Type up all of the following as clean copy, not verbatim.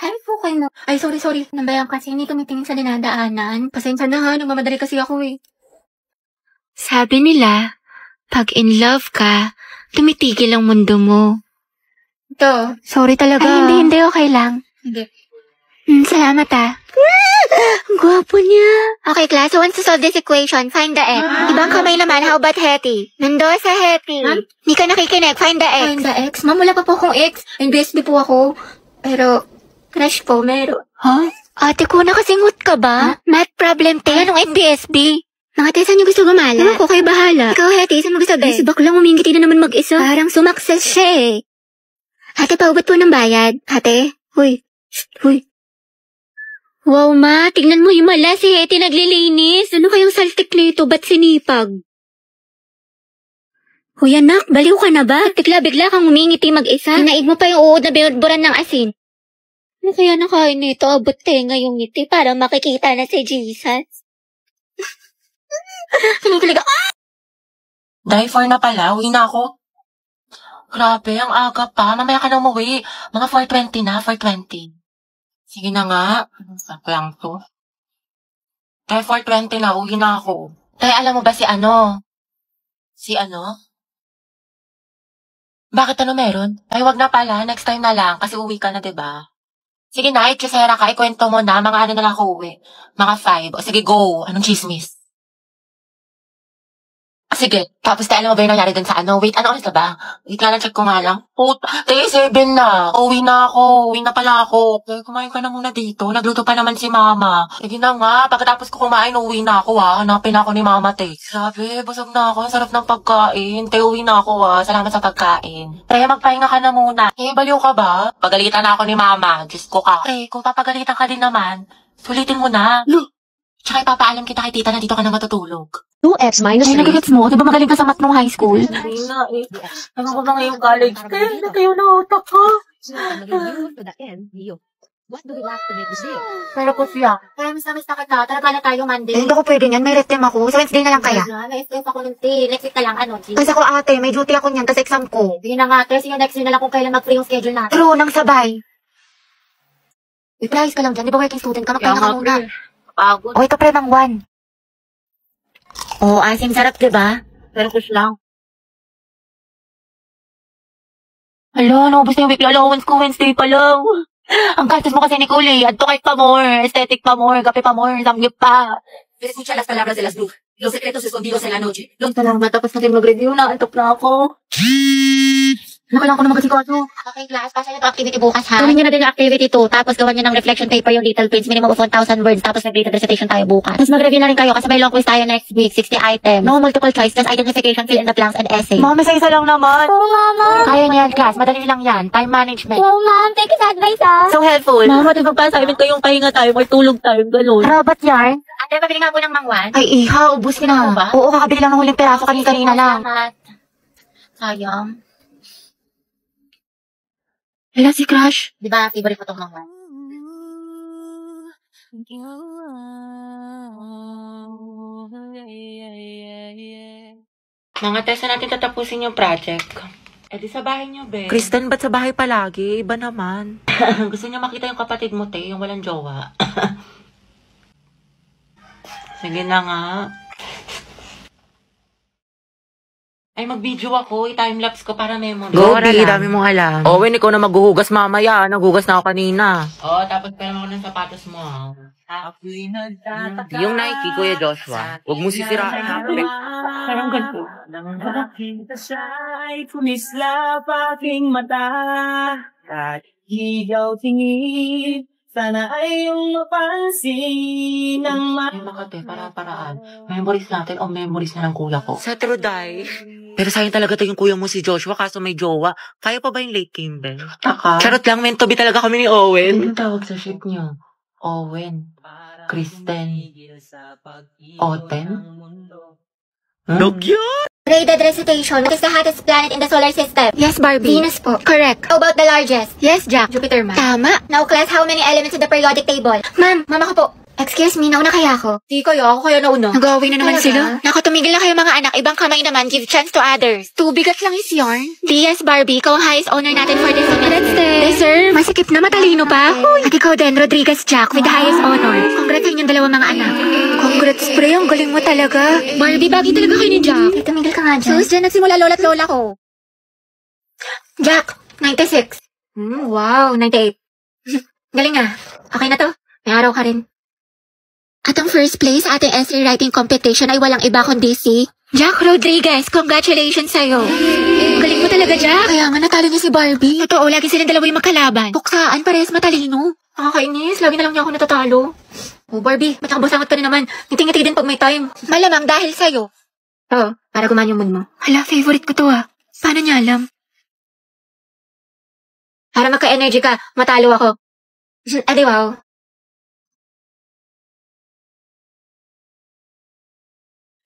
Ay, okay mo. Ay, sorry. Nambayang kasi hindi tumitingin sa dinadaanan. Pasensya na ha, nagmamadali kasi ako eh. Sabi nila, pag in love ka, tumitigil ang mundo mo. Ito. Sorry talaga. Ay, hindi, okay lang. Hindi. Salamat Ang gwapo niya. Okay, class, who wants to solve this equation? Find the x. Ibang kamay naman, how about Hetty? Nando sa Hetty. Hindi ka nakikinig, find the x. Find the x? Ma'am, wala pa po akong x. NBSB po ako. Pero, crush po, meron. Huh? Ate ko, nakasingot ka ba? Math problem, te. Anong NBSB? Mga te, saan niyo gusto gumala? Ewan ko, kayo bahala. Ikaw, Hetty, saan mo gusto be? Si baklang umingiti na naman mag-isa. Parang sumakses siya eh. Ate, paubot po ng bayad. Ate? Huy. Wow, ma, tingnan mo yung mala, si Hetty naglilinis. Ano kayong saltik nito? Ba't sinipag? Huy, anak, baliw ka na ba? Bigla kang umingiti mag-isa. Tinaig mo pa yung uod na binudburan ng asin. Ano kaya nakain nito? Abot tenga yung ngiti para makikita na si Jesus. Kinikilig ako. Dahil 4 na pala, uwi na ako. Grabe, ang aga pa. Mamaya ka na umuwi. Mga 4:20 na, 4:20. Sige na nga. Saan lang to? Dahil 4:20 na, uwi na ako. Dahil alam mo ba si ano? Si ano? Bakit ano meron? Ay, wag na pala. Next time na lang. Kasi uwi ka na, diba? Sige na, itchesera ka. Ikwento mo na. Mga ano na lang ako uwi. Mga 5. O sige, go. Anong chismis? Sige, tapos alam mo ba yung nangyari dun sa ano? Wait, ano oras na ba? Wait nga lang, check ko nga lang. Day 7 na. Uwi na ako. Uwi na pala ako. Okay, kumain ka na muna dito. Nagluto pa naman si mama. Sige na nga, pagkatapos ko kumain, uwi na ako Hanapin ako ni mama, te. Grabe, busog na ako. Ang sarap ng pagkain. Te, uwi na ako Salamat sa pagkain. Te, magpahinga ka na muna. Baliw ka ba? Pagalitan na ako ni mama. Diyos ko ka. Te, kung papagalitan ka din naman, sulitin mo na. Tsaka ipapaalam kita kay tita na dito ka na matutulog. 2x minus 3. Ay, nagigits mo. Di ba magaling ka sa math nung high school? Hindi na eh. Ano ko ba ngayong college? Kaya na kayo na utak ko. What do we lack to make this deal? Pero po siya. Kaya miss na kita. Tara na tayo Monday. Hindi ko pwede niyan. May rest time ako. Sa Wednesday na lang kaya. Na-stress ako ng tea. Next week na lang, ano, G? Kasi ako ate, may duty ako niyan kasi exam ko. Sige na nga, Tess. Yung next week na lang kung kailan mag-free yung schedule natin. True, nang sabay. I-price ka lang dyan. Di ba working student ka? Magpahinga ka muna. Pagod. Okay ka pre ng 1. Asim sarap diba? Pero kus lang. Alo, naubos na yung weekly allowance ko. Wednesday pa lang. Ang gastos mo kasi, Nicole, adto pa more, aesthetic pa more, kape pa more, samgyup pa. Pero escucha las palabras de las brujas. Los secretos escondidos en la noche. Salamat, tapos natin mag-review na. Antok na ako. Nakailangan ko na mag-asikaso. Okay, class. Pasa niyo ito activity bukas, ha? Gawin niyo na din yung activity 2. Tapos gawan niyo ng reflection paper yung little prints. Minimum of 1,000 words. Tapos mag-data recitation tayo bukas. Tapos mag-review na rin kayo kasi may long quiz tayo next week. 60 items. No multiple choice. Just identification, fill in the blanks, and essay. Mama, isa lang naman. Oo, mama. Kaya niyan, class. Madali lang yan. Time management. Oo, ma'am. Thank you sa advice, ha? So helpful. Mama, di ba pa assignment kayong pahinga tayo, may tulog tayo, gano'n. Robot yarn. Ate, pabili nga po ng mangwan. Ay, iha, ubus ka na. ba? Oo, kakabili lang ng huling peraso kanina lang. Salamat. Sayang. Wala si Crush. Di ba, favorite ko itong mangwan? Mga testa natin tatapusin yung project. Di sa bahay niyo, be. Kristen, ba't sa bahay palagi? Iba naman. Gusto niyo makita yung kapatid mo, te, yung walang jowa. Sige na nga. Ay, mag-video ako. I-timelapse ko para memory. Go, di, dami mong alam. Owen, ikaw na maghuhugas mamaya. Naghugas na ako kanina. Tapos pera mo ng sapatos mo, ha? Ako'y nagtataka. Yung Nike, Kuya Joshua. Huwag mo sisirain. Parang ganito. Nang nakita siya'y kumislap aking mata. At higaw tingin, sana ay iyong mapansin ng Ay, makate, paraan. Memories natin o memories na ng kuya ko. Sa Truday. Pero sayang talaga to yung kuya mo si Joshua kaso may jowa. Kaya pa ba yung late Kimbel? Taka. Charot lang, meant to be talaga kami ni Owen. Anong tawag sa ship niyo? Owen. Kristen. Oten. Look yun! Graded recitation. What is the hottest planet in the solar system? Yes, Barbie. Venus po. Correct. How about the largest? Yes, Jack. Jupiter, ma'am. Tama. Now, class, how many elements in the periodic table? Ma'am, mama ko po. Excuse me, nauna kaya ako? Di kaya, ako kaya nauna. Nag-away na naman Talaga? sila. Naku, tumigil na kayo mga anak. Ibang kamay naman. Give chance to others. Tubigat lang is yarn. DS Barbie, ikaw ang highest owner natin for this semester. Let's stay. Deserve. Masikip na, matalino pa. At ikaw din, Rodriguez Jack, with the highest honor. Congrats sa inyong dalawang mga anak. Congrats, pre. Ang galing mo talaga. Barbie, bagay talaga kayo ni Jack. Tumigil ka nga dyan. Sus, dyan nagsimula lola't lola ko. Jack, 96. Wow, 98. Galing ah. Okay na to. May araw ka rin. At ang first place sa ating essay writing competition ay walang iba kundi si Jack Rodriguez. Congratulations sa'yo. Galing mo talaga, Jack. Kaya nga natalo niya si Barbie. Totoo, lagi silang dalawa yung magkalaban. Puksaan, parehas matalino. Nakakainis, lagi na lang niya ako natatalo. Oh, Barbie, matakabusangot ka na naman. Ngiti-ngiti din pag may time. Malamang dahil sa'yo. Oo, para gumaan yung mood mo. Hala, favorite ko to ah. Paano niya alam? Para magka-energy ka, matalo ako. Adi wow.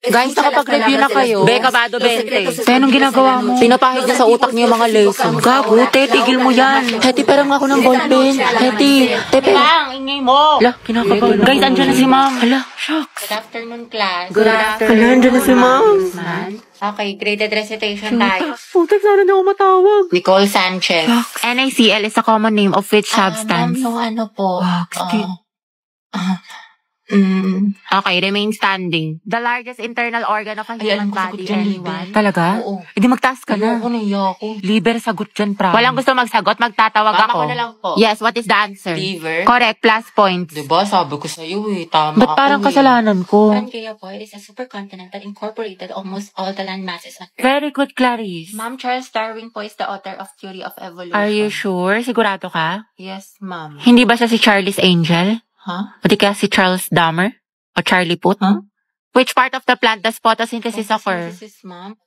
Guys, nakapag-review na kayo. Beka Bado 20. Te, anong ginagawa mo? Pinapahid niya sa utak niyo yung mga lesson. Gago, te, tigil mo yan. Heti, perang ako ng ballpen. Heti, te, perang. Ingay mo! Hala, kinakabahan. Guys, andyan na si ma'am. Hala, shucks. Good afternoon, class. Good afternoon. Hala, andyan na si ma'am. Okay, graded recitation tayo. Putek, sana na ako matawag. Nicole Sanchez. NaCl is a common name of which substance? Ma'am, ano po? Okay, remain standing. The largest internal organ of a human body. Anyone? Talaga? Oo. Hindi magtaas ka na. Ako naiya ako. Liber, sagot dyan, pra. Walang gusto magsagot, magtatawag Mama ako. ko na lang po. Yes, what is the answer? Liver. Correct, plus points. Diba, sabi ko sa'yo eh. Tama Ba't parang ako kasalanan ko? Pangea po is a supercontinent that incorporated almost all the land masses. Very good, Clarice. Ma'am, Charles Darwin po is the author of Theory of Evolution. Are you sure? Sigurado ka? Yes, ma'am. Hindi ba siya si Charlie's Angel? Huh? O di kaya si Charles Dahmer? O Charlie Puth? Huh? Which part of the plant does photosynthesis occur? Photosynthesis, ma'am.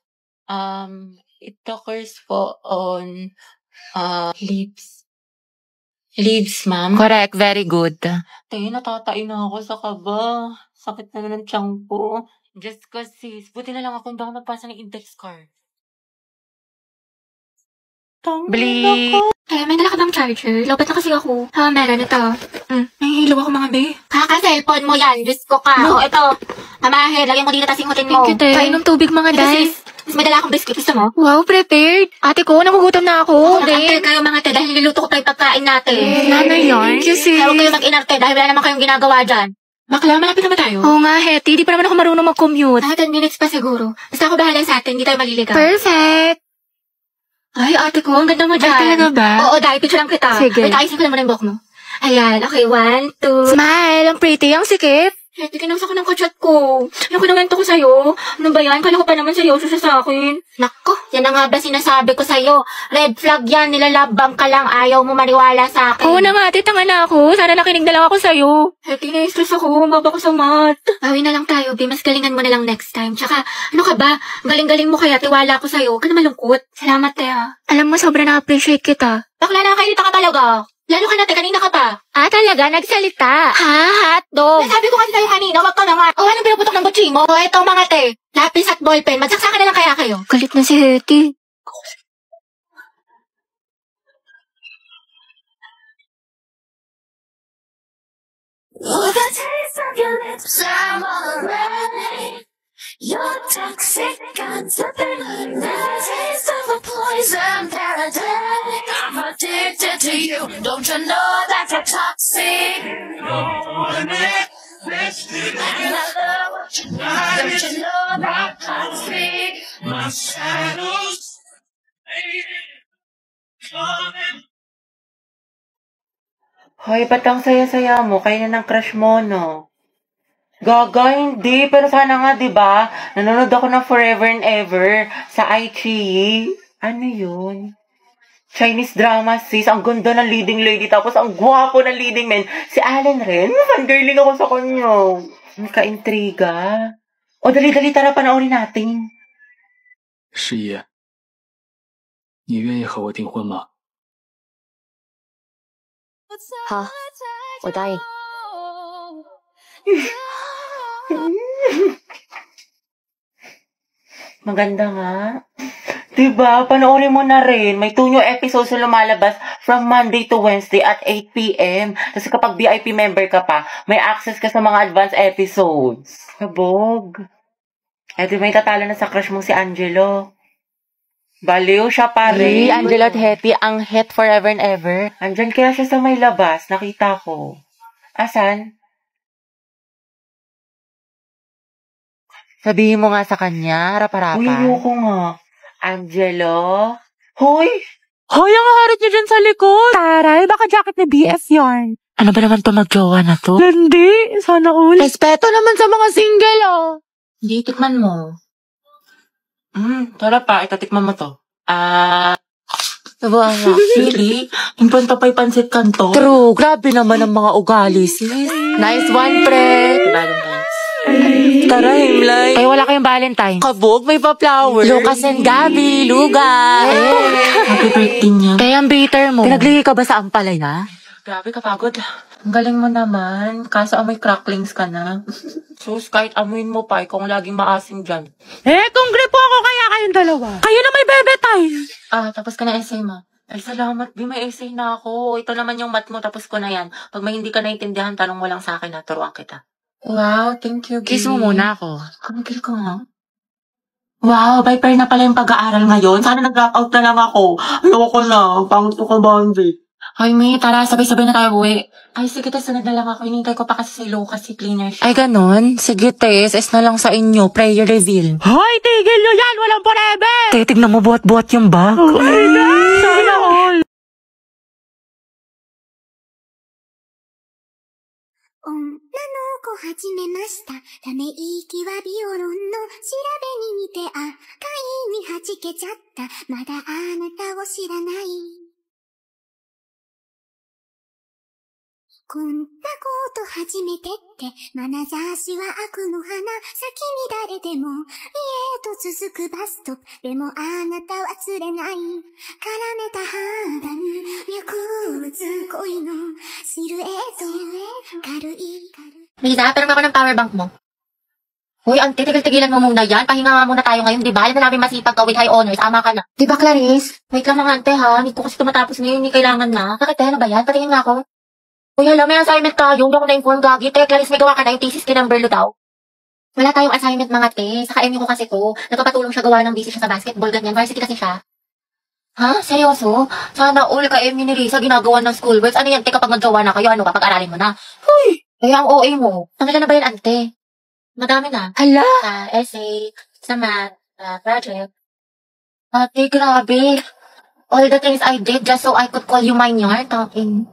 It occurs po on leaves. Leaves, ma'am. Correct, very good. Tayo, natatain na ako sa kaba. Sakit na ng tiyan ko. Just cause sis, buti na lang ako hindi ako nagpasa ng index card. Bleep. Eh, may dala ka bang charger? Lobat na kasi ako. Meron ito. Nahihilo ako mga be. Kaka-cellphone mo yan. Diyos ko ka. No. Oh, ito. Mamahid, lagyan mo dito tas ingutin mo. Thank you, te. Painom tubig mga day. Sis, may dala akong biscuit. Gusto mo? Wow, prepared. Ate ko, nagugutom na ako. Mag-antay kayo mga te dahil niluluto ko pa yung pagkain natin. Nanay yarn? Thank you, sis. Kaya huwag kayo mag-inarte dahil wala naman kayong ginagawa dyan. Bakla, malapit naman tayo. Oo nga, Hetty. Di pa naman ako marunong mag-commute. 10 minutes pa siguro. Basta ako bahala sa atin. Hindi tayo maliligaw. Perfect. Ay, ate ko, ang ganda mo dyan. Talaga ba? Oo, dahil picture lang kita. Sige. Wait, ayusin ko naman yung buhok mo. Ayan, okay, 1, 2. Smile. Ang pretty. Ang sikip. Hetty, kinamsa ko ng kachat ko. Ano ko naman to ko sa'yo? Ano ba yan? Kala ko pa naman seryoso siya sa akin. Nako, yan ang nga ba sinasabi ko sa'yo. Red flag yan, nilalabang ka lang. Ayaw mo maniwala sa akin. Oo na nga, ate. Tanga na ako. Sana nakinig na lang ako sa'yo. Hetty, na-stress ako. Mababa ko sa mat. Bawi na lang tayo, Bi. Mas galingan mo na lang next time. Tsaka, ano ka ba? Galing-galing mo kaya. Tiwala ko sa'yo. Huwag ka na malungkot. Salamat, Tea. Alam mo, sobra na-appreciate kita. Bakla, nakakailita ka talaga. Lalo ka natin, kanina ka pa. Talaga? Nagsalita? Hotdog. Sabi ko kasi sa'yo kanina, wag ka na nga. O, anong pinuputok ng butsi mo? O, eto mga te. Lapis at ballpen. Magsaksakan na lang kaya kayo. Galit na si Hetty. The taste of your lips, I'm already. You're toxic, I'm slipping on the taste of a poison paradise. I'm addicted to you. Don't you know that you're toxic? And I love what you do. Don't you know that toxic? My shadows, coming. Hoy, ba't ang saya-saya mo? Kaya na ng crush mo, no? Gaga, hindi. Pero sana nga, di ba? Nanonood ako ng Forever and Ever sa iQIYI. Ano yun? Chinese drama, sis. Ang ganda ng leading lady. Tapos ang gwapo ng leading man. Si Allen Ren. Fangirling ako sa kanya. Ang ka-intriga. O, dali-dali, tara, panoorin natin. 十一，你愿意和我订婚吗？好，我答应。 Maganda nga. Diba? Panoorin mo na rin. May 2 new episodes na lumalabas from Monday to Wednesday at 8 p.m. Kasi kapag VIP member ka pa, may access ka sa mga advanced episodes. Kabog. Eh, di may tatalo na sa crush mong si Angelo. Baliw siya pa rin. Angelo at Hetty, ang het forever and ever. Andyan kaya siya sa may labas, nakita ko. Asan? Sabihin mo nga sa kanya, harap-harapan. Uy, ayoko nga. Angelo? Hoy! Hoy, ang harit niyo dyan sa likod. Taray, baka jacket ni BF yarn. Ano ba naman to magjowa na to? Hindi, sana all. Respeto naman sa mga single, oh. Hindi, tikman mo. Tara pa, itatikman mo to. Really? Impanta pa'y pansit kanto? True, grabe naman ang mga ugali, sis. Nice one, pre. Tara, Himlay. Ay, wala kayong Valentine. Kabog, may pa-flowers. Lucas and Gabby, Luga. Happy birthday niya. Kaya ang bitter mo. Pinaglihi ka ba sa ampalaya? Grabe, kapagod. Ang galing mo naman. Kaso amoy cracklings ka na. Sus, kahit amuin mo pa, kung laging maasim dyan. Kung gripo ako kaya kayong dalawa. Kayo na may bebe tayo. Tapos ka na essay mo. Ay, salamat, Bi. May essay na ako. Ito naman yung mat mo, tapos ko na yan. Pag may hindi ka naintindihan, tanong mo lang sa akin, turuan kita. Wow, thank you, Bi. Kiss mo muna ako. Kamagil ko nga. Wow, Viper na pala yung pag-aaral ngayon. Sana nag-drop out na lang ako. Ayoko na. Pangit ko ka, Bambi. Ay, May, tara, sabay-sabay na tayo uwi. Ay, sige, sunod na lang ako. Hinintay ko pa kasi si Lucas, si cleaner siya. Ay, ganon? Sige, Tess. Es na lang sa inyo. Prayer reveal. Hoy, tigil nyo yan! Walang forever! Tignan mo buhat-buhat yung bag. Okay na! Sana all! 女の子始めました。ため息はビオロンの調べに似て赤いに弾けちゃった。まだあなたを知らない。こんなこと初めてって、眼差しは悪の花、先に誰でも、家へと続くバスト、でもあなたは釣れない。絡めた肌に、脈打つ恋のシルエット、軽い。Lisa, pero ako ng power bank mo. Uy, ante, tigil-tigilan mo muna yan. Pahinga nga muna tayo ngayon, di ba? Alam na namin masipag ka with high honors. Ama ka na. Di ba, Clarice? Wait lang mga ante, ha? Hindi ko kasi tumatapos ngayon. Hindi kailangan na. Bakit, ano ba yan? Patingin nga ako. Uy, hala, may assignment tayo. Hindi ako na-inform, Gagi. Te, Clarice, may gawa ka na yung thesis kinumber lo daw. Wala tayong assignment, mga te. Saka MU ko kasi to. Nagpapatulong siya gawa ng busy siya sa basketball, ganyan. Varsity kasi siya. Ha? Seryoso? Sana all ka MU ni Risa ginagawa ng schoolworks. Ano yan, te, kapag naggawa na kayo, ano, papag-aralin mo na? Uy! Kaya ang OA mo. Ang ilan na ba yan, ante? Madami na. Hala! Essay, sa math, project. Ate, grabe. All the things I did just so I could call you mine, you're talking.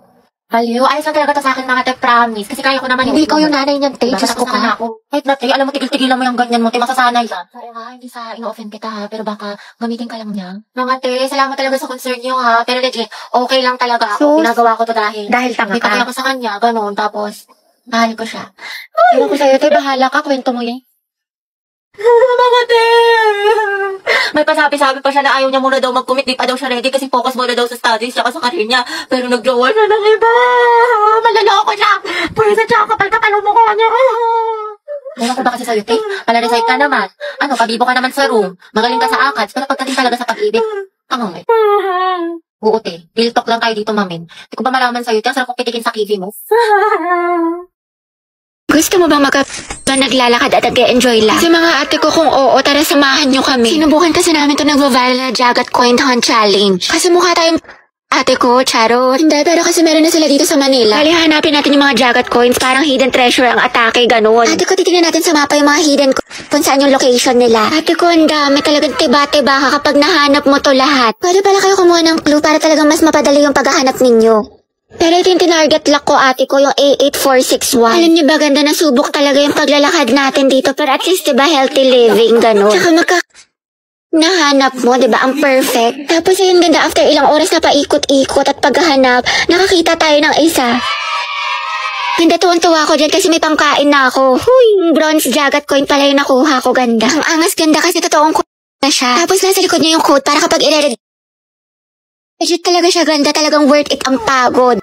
Baliw, ayos lang talaga to sa akin, mga te, promise. Kasi kaya ko naman Hindi ikaw yung nanay niyan, te. Diyos ko ka. Kahit na, te, alam mo, tigil-tigilan mo yung ganyan mo, te, masasanay ka. Sorry nga, hindi sa ino-offend kita, ha, pero baka gamitin ka lang niya. Mga te, salamat talaga sa concern niyo, ha, pero legit, okay lang talaga ako. Ginagawa ko to dahil tanga may ka. ako sa kanya, ganun, tapos, mahal ko siya. Pero ko sa'yo, te, bahala ka, kwento mo yan. Mga te! May pasabi-sabi pa siya na ayaw niya muna daw mag-commit, di pa daw siya ready kasi focus muna daw sa studies tsaka sa career niya. Pero nag-jowa siya ng iba! Malaloko siya! Pwede tsaka kapal-kapal mo ko niya! Ewan ko ba kasi sa'yo, te? Pala-recite ka naman. Ano, pabibo ka naman sa room. Magaling ka sa ACADS, pero pagdating talaga sa pag-ibig, tangang eh. Oo, te. Real talk lang tayo dito, mamin. Di ko ba malaman sa'yo, te? Ang sarap kong pitikin sa kiwi mo. Gusto mo bang naglalakad at nag-enjoy lang? Sa mga ate ko kung oo, tara samahan nyo kami. Sinubukan kasi namin ito nag-viral na Jagat Coin Hunt Challenge. Kasi mukha tayong ate ko, Charot. Hindi, pero kasi meron na sila dito sa Manila. Kali hanapin natin yung mga Jagat Coins, parang hidden treasure ang atake, ganun. Ate ko, titignan natin sa mapa yung mga hidden kung saan yung location nila. Ate ko, ang dami talagang tiba-tiba ka kapag nahanap mo to lahat. Pwede pala kayo kumuha ng clue para talagang mas mapadali yung paghahanap ninyo. Pero ito yung tinarget lock ko, ate ko, yung A8461. Alam niyo ba, ganda na subok talaga yung paglalakad natin dito. Pero at least, diba, healthy living, gano'n. Tsaka nahanap mo, diba, ang perfect. Tapos ayun, ganda, after ilang oras na paikot-ikot at paghahanap, nakakita tayo ng isa. Ganda, tuwang-tuwa ko dyan kasi may pangkain na ako. Huy, bronze Jagat Coin pala yung nakuha ko, ganda. Ang angas, ganda kasi totoong na siya. Tapos nasa likod niya yung code para kapag legit talaga siya, ganda, talagang worth it ang pagod.